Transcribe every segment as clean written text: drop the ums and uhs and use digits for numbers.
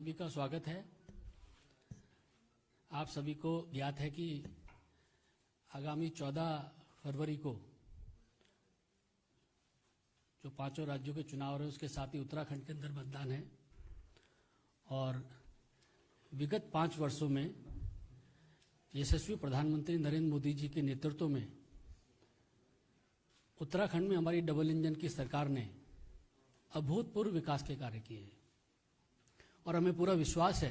सभी का स्वागत है। आप सभी को ज्ञात है कि आगामी 14 फरवरी को जो 5 राज्यों के चुनाव रहे उसके साथ ही उत्तराखंड के अंदर मतदान है और विगत 5 वर्षों में यशस्वी प्रधानमंत्री नरेंद्र मोदी जी के नेतृत्व में उत्तराखंड में हमारी डबल इंजन की सरकार ने अभूतपूर्व विकास के कार्य किए हैं और हमें पूरा विश्वास है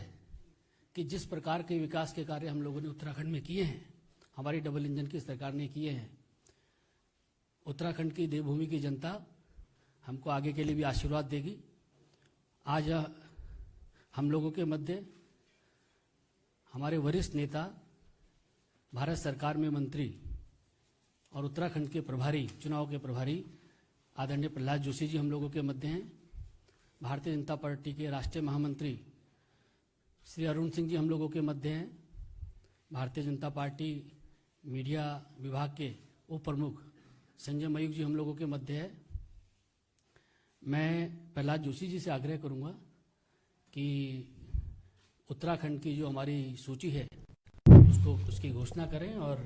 कि जिस प्रकार के विकास के कार्य हम लोगों ने उत्तराखंड में किए हैं, हमारी डबल इंजन की सरकार ने किए हैं, उत्तराखंड की देवभूमि की जनता हमको आगे के लिए भी आशीर्वाद देगी। आज हम लोगों के मध्य हमारे वरिष्ठ नेता, भारत सरकार में मंत्री और उत्तराखंड के प्रभारी, चुनाव के प्रभारी आदरणीय प्रहलाद जोशी जी हम लोगों के मध्य हैं। भारतीय जनता पार्टी के राष्ट्रीय महामंत्री श्री अरुण सिंह जी हम लोगों के मध्य हैं। भारतीय जनता पार्टी मीडिया विभाग के उप प्रमुख संजय मयूख जी हम लोगों के मध्य है। मैं प्रहलाद जोशी जी से आग्रह करूंगा कि उत्तराखंड की जो हमारी सूची है उसकी घोषणा करें और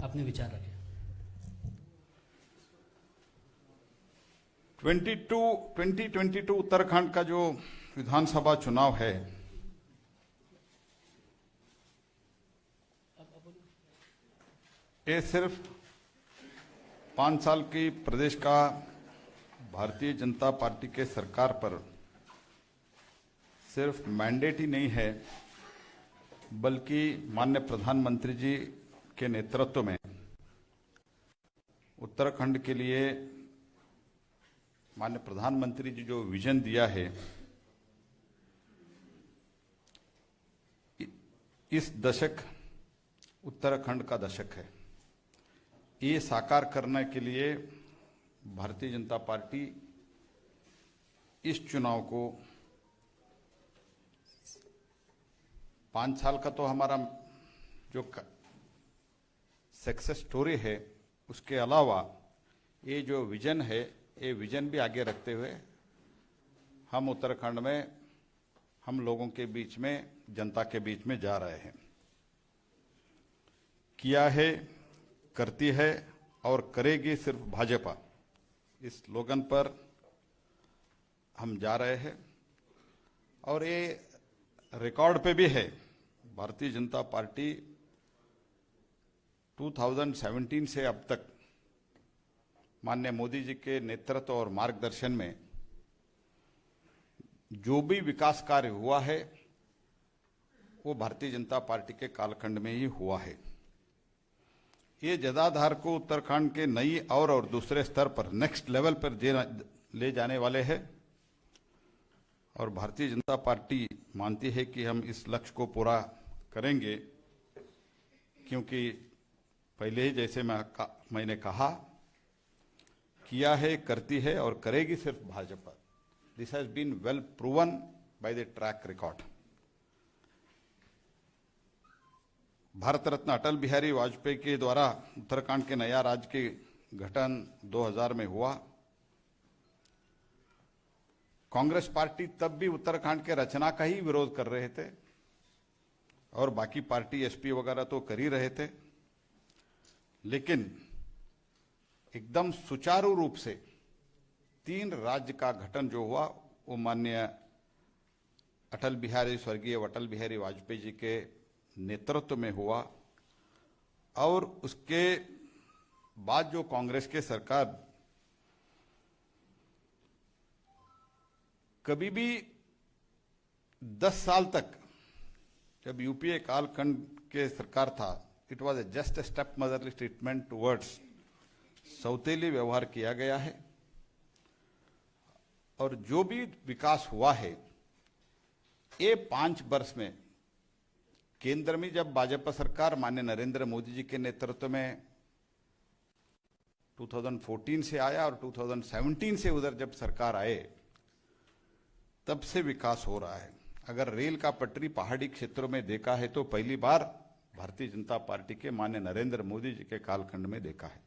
अपने विचार रखें। 2022 उत्तराखंड का जो विधानसभा चुनाव है, ये सिर्फ 5 साल की प्रदेश का भारतीय जनता पार्टी के सरकार पर सिर्फ मैंडेट ही नहीं है, बल्कि माननीय प्रधानमंत्री जी के नेतृत्व में उत्तराखंड के लिए माननीय प्रधानमंत्री जी जो विजन दिया है, इस दशक उत्तराखंड का दशक है। ये साकार करने के लिए भारतीय जनता पार्टी इस चुनाव को 5 साल का तो हमारा जो सक्सेस स्टोरी है, उसके अलावा ये जो विजन है, ये विजन भी आगे रखते हुए हम उत्तराखंड में हम लोगों के बीच में, जनता के बीच में जा रहे हैं। किया है, करती है और करेगी सिर्फ भाजपा, इस स्लोगन पर हम जा रहे हैं और ये रिकॉर्ड पे भी है। भारतीय जनता पार्टी 2017 से अब तक माननीय मोदी जी के नेतृत्व और मार्गदर्शन में जो भी विकास कार्य हुआ है, वो भारतीय जनता पार्टी के कालखंड में ही हुआ है। ये जदाधार को उत्तराखंड के नई और दूसरे स्तर पर, नेक्स्ट लेवल पर ले जाने वाले हैं और भारतीय जनता पार्टी मानती है कि हम इस लक्ष्य को पूरा करेंगे, क्योंकि पहले ही जैसे मैंने कहा, किया है, करती है और करेगी सिर्फ Bhajpa. This has been well proven by the track record. Bharat Ratna Atal Bihari Vajpayee के द्वारा उत्तराखंड के नया राज्य के गठन 2000 में हुआ। कांग्रेस पार्टी तब भी उत्तराखंड के रचना का ही विरोध कर रहे थे और बाकी पार्टी एसपी वगैरह तो कर ही रहे थे, लेकिन एकदम सुचारू रूप से 3 राज्य का गठन जो हुआ, वो माननीय स्वर्गीय अटल बिहारी वाजपेयी जी के नेतृत्व में हुआ और उसके बाद जो कांग्रेस के सरकार कभी भी 10 साल तक, जब यूपीए कालखंड के सरकार था, it was a just a step motherly treatment towards, सौतेली व्यवहार किया गया है और जो भी विकास हुआ है, ये 5 वर्ष में केंद्र में जब भाजपा सरकार माननीय नरेंद्र मोदी जी के नेतृत्व में 2014 से आया और 2017 से उधर जब सरकार आए, तब से विकास हो रहा है। अगर रेल का पटरी पहाड़ी क्षेत्रों में देखा है तो पहली बार भारतीय जनता पार्टी के माननीय नरेंद्र मोदी जी के कालखंड में देखा है।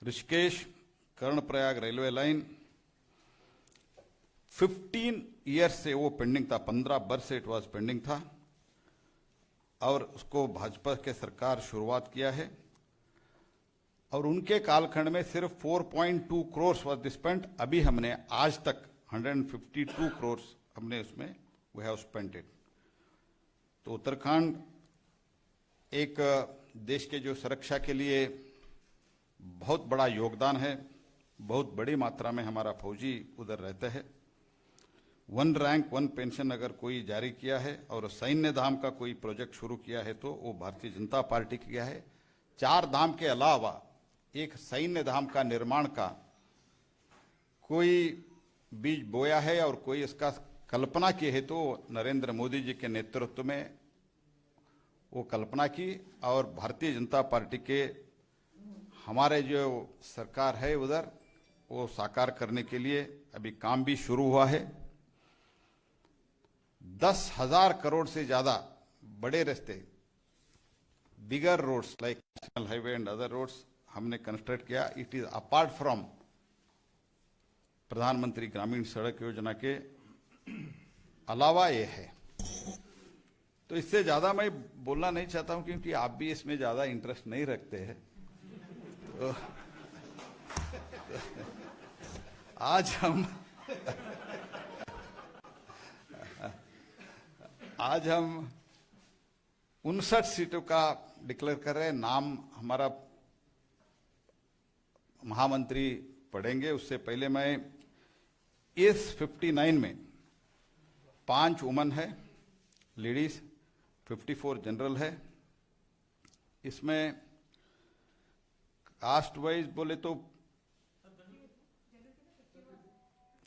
Rishikesh Karnaprayag railway line 15 years से वो पेंडिंग था, 15 वर्ष से इट वाज पेंडिंग था, और उसको भाजपा के सरकार शुरुआत किया है। और उनके कालखंड में सिर्फ 4.2 करोड़ वाज स्पेंट। अभी हमने आज तक 152 करोड़ हमने उसमें वी हैव स्पेंट इट। तो उत्तराखंड एक देश के जो सुरक्षा के लिए बहुत बड़ा योगदान है, बहुत बड़ी मात्रा में हमारा फौजी उधर रहते हैं। 1 रैंक 1 पेंशन अगर कोई जारी किया है और सैन्य धाम का कोई प्रोजेक्ट शुरू किया है तो वो भारतीय जनता पार्टी किया है। 4 धाम के अलावा एक सैन्य धाम का निर्माण का कोई बीज बोया है और कोई इसका कल्पना की है तो नरेंद्र मोदी जी के नेतृत्व में वो कल्पना की, और भारतीय जनता पार्टी के हमारे जो सरकार है उधर वो साकार करने के लिए अभी काम भी शुरू हुआ है। 10,000 करोड़ से ज्यादा बड़े रास्ते, bigger roads like national highway and other roads हमने कंस्ट्रक्ट किया। इट इज अपार्ट फ्रॉम प्रधानमंत्री ग्रामीण सड़क योजना के अलावा ये है। तो इससे ज्यादा मैं बोलना नहीं चाहता हूं क्योंकि आप भी इसमें ज्यादा इंटरेस्ट नहीं रखते हैं। तो आज हम 59 सीटों का डिक्लेयर कर रहे हैं। नाम हमारा महामंत्री पढ़ेंगे, उससे पहले मैं इस 59 में 5 वुमन है, लेडीज, 54 जनरल है। इसमें कास्ट वाइज बोले तो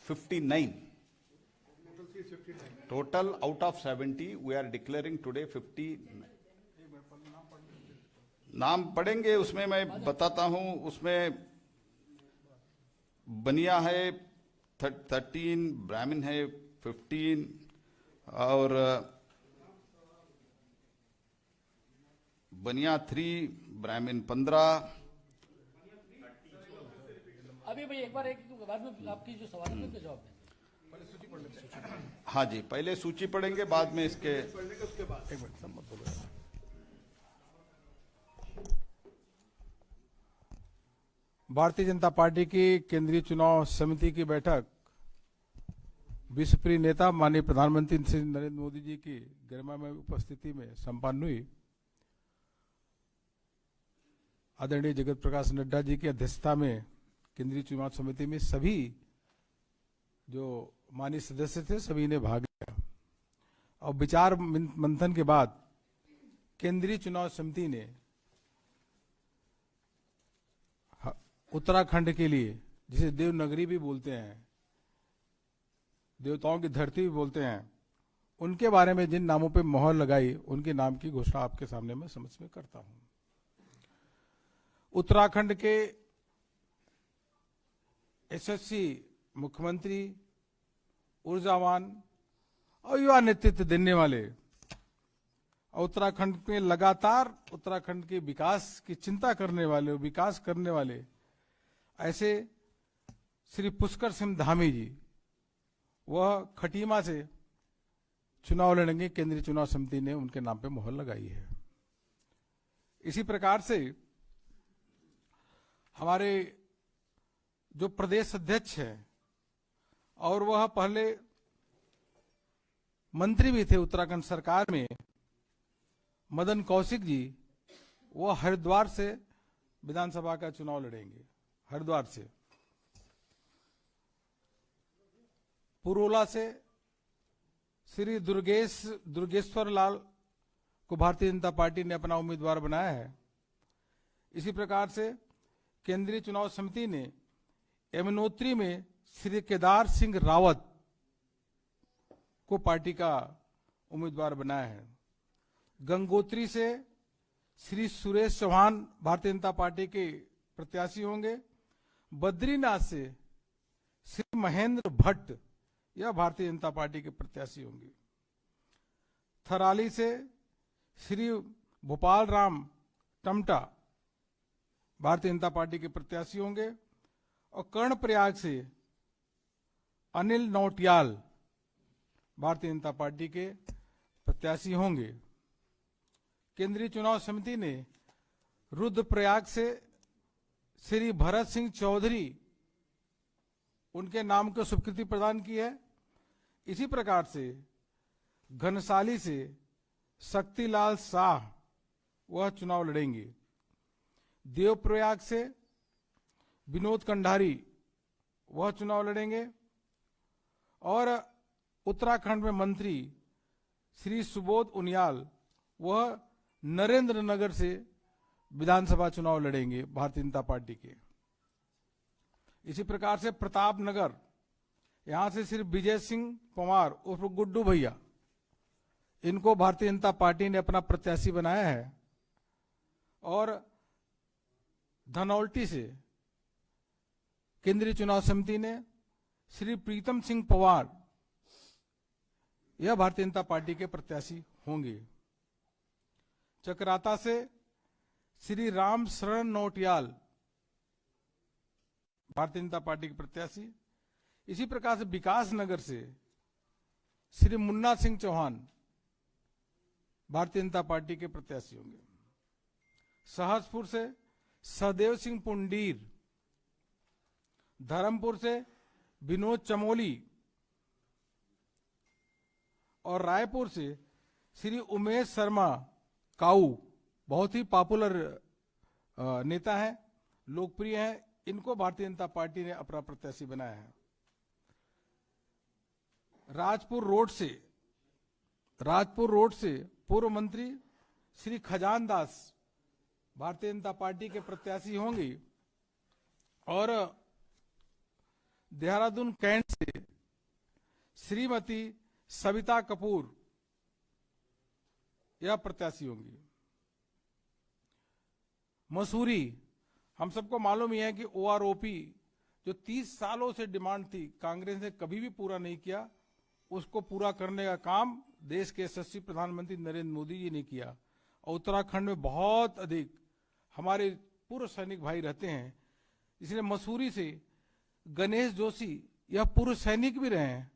59 total out of 70 we are declaring today 50 नाम पढ़ेंगे। उसमें मैं बताता हूं, उसमें बनिया है 13, ब्राह्मण है 15 और बनिया 3, ब्राह्मण 15। अभी भाई एक बार बाद में आपकी जो सवाल है उसका जवाब दें। हाँ जी, पहले सूची पढ़ेंगे, बाद में इसके भारतीय जनता पार्टी की केंद्रीय चुनाव समिति की बैठक विश्वप्रिय नेता माननीय प्रधानमंत्री श्री नरेंद्र मोदी जी की गरिमामय उपस्थिति में संपन्न हुई। आदरणीय जगत प्रकाश नड्डा जी की अध्यक्षता में केंद्रीय चुनाव समिति में सभी जो माननीय सदस्य थे सभी ने भाग लिया और विचार मंथन के बाद केंद्रीय चुनाव समिति ने उत्तराखंड के लिए, जिसे देवनगरी भी बोलते हैं, देवताओं की धरती भी बोलते हैं, उनके बारे में जिन नामों पे मोहर लगाई उनके नाम की घोषणा आपके सामने मैं समझ में करता हूं। उत्तराखंड के यशस्वी मुख्यमंत्री, ऊर्जावान और युवा नेतृत्व देने वाले, उत्तराखंड में लगातार उत्तराखंड के विकास की चिंता करने वाले, विकास करने वाले ऐसे श्री पुष्कर सिंह धामी जी, वह खटीमा से चुनाव लड़ेंगे। केंद्रीय चुनाव समिति ने उनके नाम पे मोहर लगाई है। इसी प्रकार से हमारे जो प्रदेश अध्यक्ष है और वह पहले मंत्री भी थे उत्तराखंड सरकार में, मदन कौशिक जी, वह हरिद्वार से विधानसभा का चुनाव लड़ेंगे। हरिद्वार से। पुरोला से श्री दुर्गेश्वर लाल को भारतीय जनता पार्टी ने अपना उम्मीदवार बनाया है। इसी प्रकार से केंद्रीय चुनाव समिति ने यमुनोत्री में श्री केदार सिंह रावत को पार्टी का उम्मीदवार बनाया है। गंगोत्री से श्री सुरेश चौहान भारतीय जनता पार्टी के प्रत्याशी होंगे। बद्रीनाथ से श्री महेंद्र भट्ट यह भारतीय जनता पार्टी के प्रत्याशी होंगे। थराली से श्री भोपाल राम टमटा भारतीय जनता पार्टी के प्रत्याशी होंगे और कर्णप्रयाग से अनिल नौटियाल भारतीय जनता पार्टी के प्रत्याशी होंगे। केंद्रीय चुनाव समिति ने रुद्रप्रयाग से श्री भरत सिंह चौधरी उनके नाम को स्वीकृति प्रदान की है। इसी प्रकार से घनसाली से शक्तिलाल शाह वह चुनाव लड़ेंगे। देवप्रयाग से विनोद कंडारी वह चुनाव लड़ेंगे और उत्तराखंड में मंत्री श्री सुबोध उनियाल वह नरेंद्र नगर से विधानसभा चुनाव लड़ेंगे भारतीय जनता पार्टी के। इसी प्रकार से प्रतापनगर यहां से श्री विजय सिंह पंवार उर्फ गुड्डू भैया, इनको भारतीय जनता पार्टी ने अपना प्रत्याशी बनाया है। और धनौल्टी से केंद्रीय चुनाव समिति ने श्री प्रीतम सिंह पवार यह भारतीय जनता पार्टी के प्रत्याशी होंगे। चकराता से श्री राम शरण नौटियाल भारतीय जनता पार्टी के प्रत्याशी। इसी प्रकार से विकास नगर से श्री मुन्ना सिंह चौहान भारतीय जनता पार्टी के प्रत्याशी होंगे। सहसपुर से सहदेव सिंह पुंडीर, धर्मपुर से विनोद चमोली और रायपुर से श्री उमेश शर्मा काऊ, बहुत ही पॉपुलर नेता है, लोकप्रिय है, इनको भारतीय जनता पार्टी ने अपना प्रत्याशी बनाया है। राजपुर रोड से पूर्व मंत्री श्री खजान दास भारतीय जनता पार्टी के प्रत्याशी होंगे। और देहरादून कैंट से श्रीमती सविता कपूर यह प्रत्याशी होंगी। मसूरी, हम सबको मालूम ही है कि ओआरओपी जो 30 सालों से डिमांड थी, कांग्रेस ने कभी भी पूरा नहीं किया, उसको पूरा करने का काम देश के यशस्वी प्रधानमंत्री नरेंद्र मोदी जी ने किया। और उत्तराखंड में बहुत अधिक हमारे पूर्व सैनिक भाई रहते हैं, इसलिए मसूरी से गणेश जोशी यह पूर्व सैनिक भी रहे हैं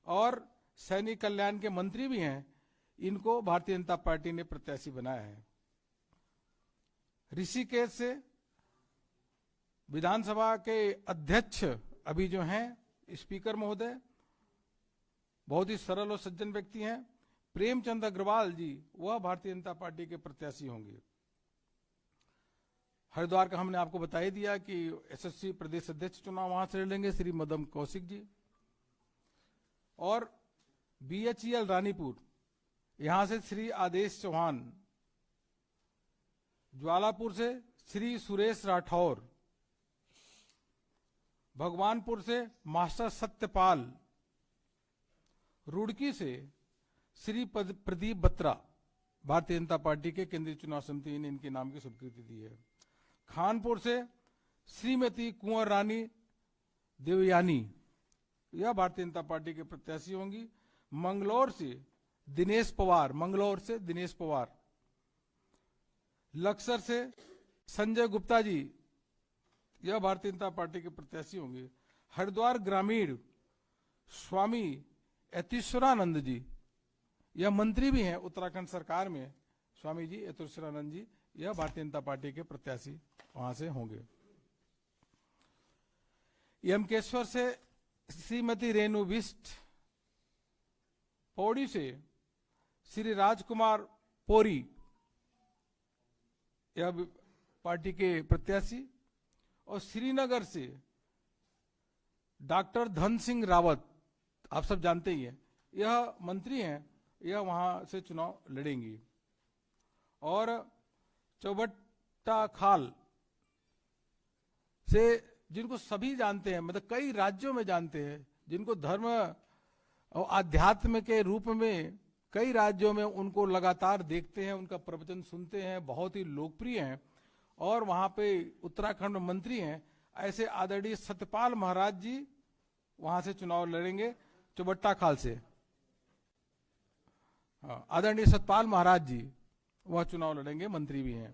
और सैनिक कल्याण के मंत्री भी हैं, इनको भारतीय जनता पार्टी ने प्रत्याशी बनाया है। ऋषिकेश से विधानसभा के अध्यक्ष अभी जो हैं स्पीकर महोदय, बहुत ही सरल और सज्जन व्यक्ति हैं, प्रेमचंद अग्रवाल जी, वह भारतीय जनता पार्टी के प्रत्याशी होंगे। हरिद्वार का हमने आपको बता ही दिया कि एसएससी प्रदेश अध्यक्ष चुनाव वहां से लड़ेंगे श्री मदन कौशिक जी। और बीएचईएल रानीपुर, यहां से श्री आदेश चौहान, ज्वालापुर से श्री सुरेश राठौर, भगवानपुर से मास्टर सत्यपाल, रुड़की से श्री प्रदीप बत्रा, भारतीय जनता पार्टी के केंद्रीय चुनाव समिति ने इनके नाम की स्वीकृति दी है। खानपुर से श्रीमती कुंवर रानी देवयानी, यह भारतीय जनता पार्टी के प्रत्याशी होंगी। मंगलौर से दिनेश पवार, लक्सर से संजय गुप्ता जी, यह भारतीय जनता पार्टी के प्रत्याशी होंगे। हरिद्वार ग्रामीण स्वामी यतीश्वरानंद जी, यह मंत्री भी हैं उत्तराखंड सरकार में, स्वामी जी यतीश्वरानंद जी, यह भारतीय जनता पार्टी के प्रत्याशी वहां से होंगे। यमकेश्वर से श्रीमती रेणु बिष्ट, पौड़ी से श्री राजकुमार पोरी, यह पार्टी के प्रत्याशी। और श्रीनगर से डॉक्टर धन सिंह रावत, आप सब जानते ही हैं, यह मंत्री हैं, यह वहां से चुनाव लड़ेंगी। और चौबट्टा खाल से, जिनको सभी जानते हैं, मतलब कई राज्यों में जानते हैं, जिनको धर्म और आध्यात्म के रूप में कई राज्यों में उनको लगातार देखते हैं, उनका प्रवचन सुनते हैं, बहुत ही लोकप्रिय हैं और वहां पे उत्तराखंड में मंत्री हैं, ऐसे आदरणीय सत्यपाल महाराज जी वहां से चुनाव लड़ेंगे चौबट्टा खाल से। आदरणीय सत्यपाल महाराज जी वह चुनाव लड़ेंगे, मंत्री भी हैं।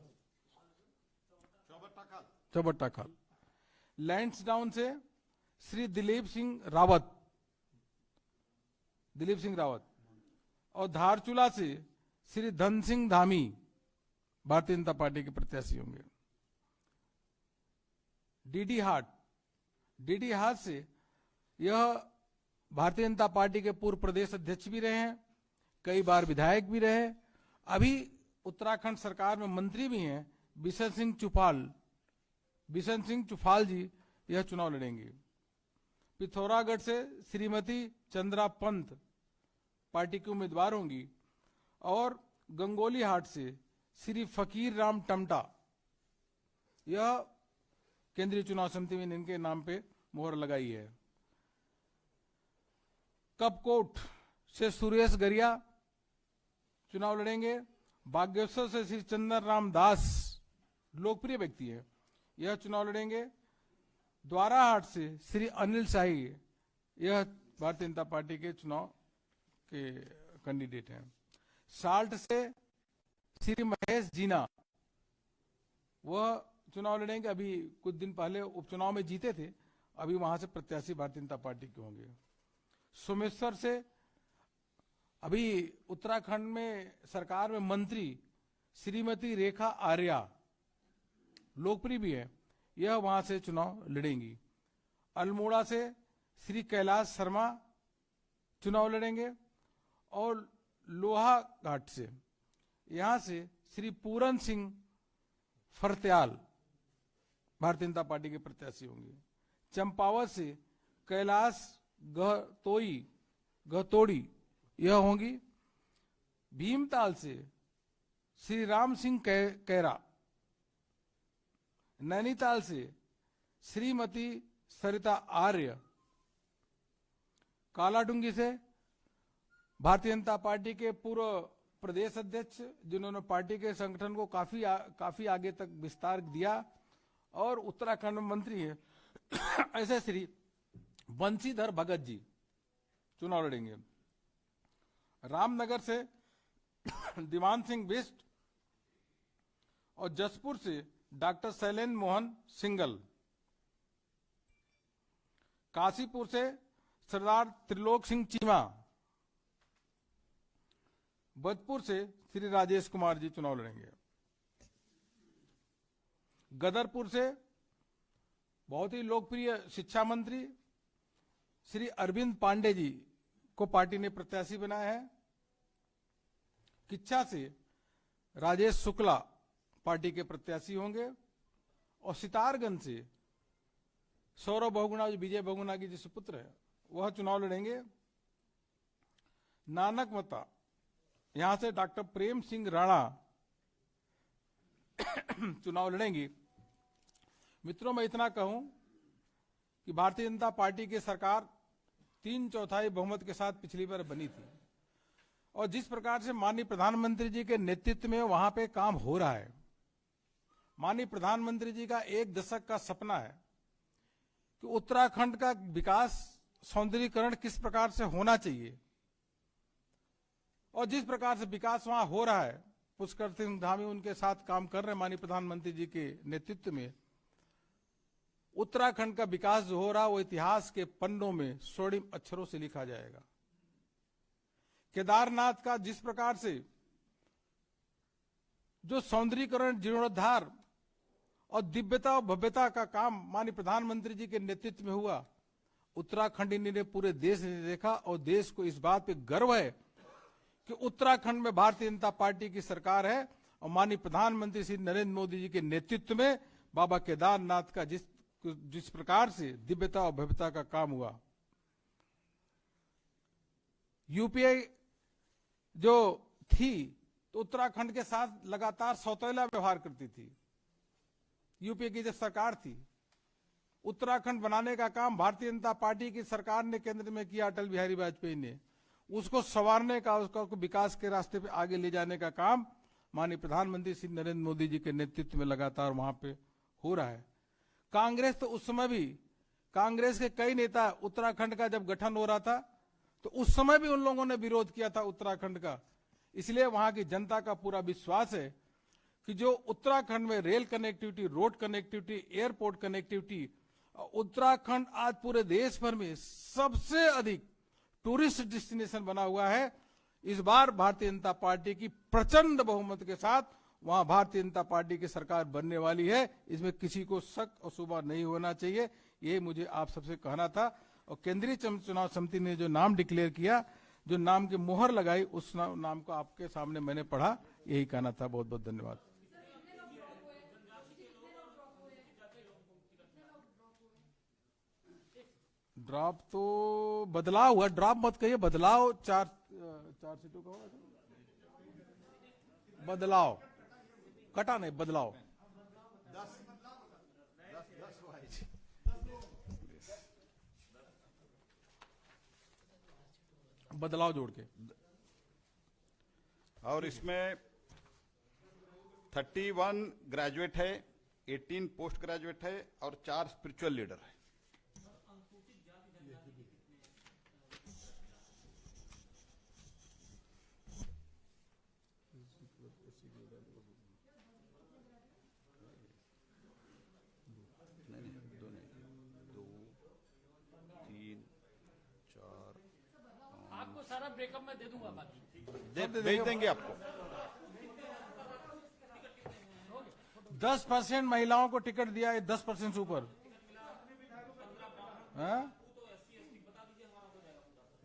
चौबट्टा खाल। लैंसडाउन से श्री दिलीप सिंह रावत दिलीप सिंह रावत, और धारचूला से श्री धन सिंह धामी भारतीय जनता पार्टी के प्रत्याशी होंगे। डीडी हाट से यह भारतीय जनता पार्टी के पूर्व प्रदेश अध्यक्ष भी रहे हैं, कई बार विधायक भी रहे, अभी उत्तराखंड सरकार में मंत्री भी हैं, बिशन सिंह चुफाल जी यह चुनाव लड़ेंगे। पिथौरागढ़ से श्रीमती चंद्रा पंत पार्टी के उम्मीदवार होंगी, और गंगोली हाट से श्री फकीर राम टमटा, यह केंद्रीय चुनाव समिति में इनके नाम पे मोहर लगाई है। कपकोट से सुरेश गरिया चुनाव लड़ेंगे। बागेश्वर से श्री चंदन राम दास, लोकप्रिय व्यक्ति है, यह चुनाव लड़ेंगे। द्वाराहाट से श्री अनिल शाही, यह भारतीय जनता पार्टी के चुनाव के कैंडिडेट हैं। साल्ट से श्री महेश जीना, वह चुनाव लड़ेंगे, अभी कुछ दिन पहले उपचुनाव में जीते थे, अभी वहां से प्रत्याशी भारतीय जनता पार्टी के होंगे। सोमेश्वर से अभी उत्तराखंड में सरकार में मंत्री श्रीमती रेखा आर्या, लोकप्रिय भी है, यह वहां से चुनाव लड़ेंगी। अल्मोड़ा से श्री कैलाश शर्मा चुनाव लड़ेंगे, और लोहा घाट से यहां से श्री पूरन सिंह फरत्याल भारतीय जनता पार्टी के प्रत्याशी होंगे। चंपावत से कैलाश गहतोड़ी यह होंगी। भीमताल से श्री राम सिंह कैरा, नैनीताल से श्रीमती सरिता आर्य, कालाडूंगी से भारतीय जनता पार्टी के पूर्व प्रदेश अध्यक्ष, जिन्होंने पार्टी के संगठन को काफी आगे तक विस्तार दिया और उत्तराखंड में मंत्री है, ऐसे श्री बंशीधर भगत जी चुनाव लड़ेंगे। रामनगर से दीवान सिंह बिष्ट, और जसपुर से डॉक्टर शैलेंद्र मोहन सिंगल। काशीपुर से सरदार त्रिलोक सिंह चीमा। बदपुर से श्री राजेश कुमार जी चुनाव लड़ेंगे। गदरपुर से बहुत ही लोकप्रिय शिक्षा मंत्री श्री अरविंद पांडे जी को पार्टी ने प्रत्याशी बनाया है। किच्छा से राजेश शुक्ला पार्टी के प्रत्याशी होंगे, और सितारगंज से सौरभ बहुगुणा, जो विजय बहुगुणा की जिस पुत्र है, वह चुनाव लड़ेंगे। नानक मता, यहां से डॉक्टर प्रेम सिंह राणा चुनाव लड़ेंगी। मित्रों, मैं इतना कहूं कि भारतीय जनता पार्टी की सरकार 3/4 बहुमत के साथ पिछली बार बनी थी, और जिस प्रकार से माननीय प्रधानमंत्री जी के नेतृत्व में वहां पे काम हो रहा है, माननीय प्रधानमंत्री जी का 1 दशक का सपना है कि उत्तराखंड का विकास, सौंदर्यीकरण किस प्रकार से होना चाहिए, और जिस प्रकार से विकास वहां हो रहा है, पुष्कर सिंह धामी उनके साथ काम कर रहे हैं माननीय प्रधानमंत्री जी के नेतृत्व में। उत्तराखंड का विकास जो हो रहा है वो इतिहास के पन्नों में स्वर्णिम अक्षरों से लिखा जाएगा। केदारनाथ का जिस प्रकार से जो सौंदर्यीकरण, जीर्णोद्धार और दिव्यता और भव्यता का काम माननीय प्रधानमंत्री जी के नेतृत्व में हुआ, उत्तराखंड ने पूरे देश ने देखा, और देश को इस बात पे गर्व है कि उत्तराखंड में भारतीय जनता पार्टी की सरकार है, और माननीय प्रधानमंत्री श्री नरेंद्र मोदी जी के नेतृत्व में बाबा केदारनाथ का जिस प्रकार से दिव्यता और भव्यता का काम हुआ। यूपीए जो थी तो उत्तराखंड के साथ लगातार सौतेला व्यवहार करती थी। यूपीए की जब सरकार थी, उत्तराखंड बनाने का काम भारतीय जनता पार्टी की सरकार ने केंद्र में किया, अटल बिहारी वाजपेयी ने, उसको संवारने का, उसका विकास के रास्ते पे आगे ले जाने का काम माननीय प्रधानमंत्री श्री नरेंद्र मोदी जी के नेतृत्व में लगातार वहां पे हो रहा है। कांग्रेस तो उस समय भी, कांग्रेस के कई नेता उत्तराखंड का जब गठन हो रहा था तो उस समय भी उन लोगों ने विरोध किया था उत्तराखंड का। इसलिए वहां की जनता का पूरा विश्वास है कि जो उत्तराखंड में rail connectivity, road connectivity, airport connectivity, Uttarakhand आज पूरे देश भर में सबसे अधिक टूरिस्ट डेस्टिनेशन बना हुआ है। इस बार भारतीय जनता पार्टी की प्रचंड बहुमत के साथ वहां भारतीय जनता पार्टी की सरकार बनने वाली है। इसमें किसी को शक और शुबा नहीं होना चाहिए, ये मुझे आप सबसे कहना था। और केंद्रीय चुनाव समिति ने जो नाम डिक्लेयर किया, जो नाम की मुहर लगाई, उस नाम को आपके सामने मैंने पढ़ा, यही कहना था। बहुत बहुत धन्यवाद। ड्रॉप तो बदलाव हुआ, ड्रॉप मत कहिए, बदलाव चार सीटों का हुआ, बदलाव कटा नहीं, बदलाव बदलाव जोड़ के। और इसमें 31 ग्रेजुएट है, 18 पोस्ट ग्रेजुएट है और 4 स्पिरिचुअल लीडर है। आपको सारा ब्रेकअप मैं दे दूंगा बाकी। भेज देंगे आपको। 10% महिलाओं को टिकट दिया है, 10% से ऊपर।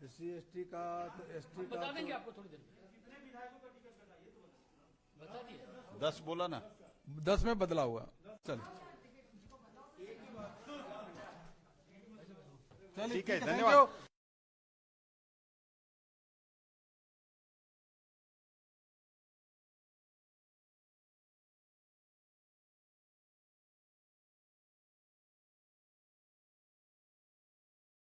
SC/ST का तो ST बता देंगे आपको थोड़ी देर में, बता दिए। 10 बोला ना, 10 में बदला हुआ। चल ठीक है, thank धन्यवाद। you।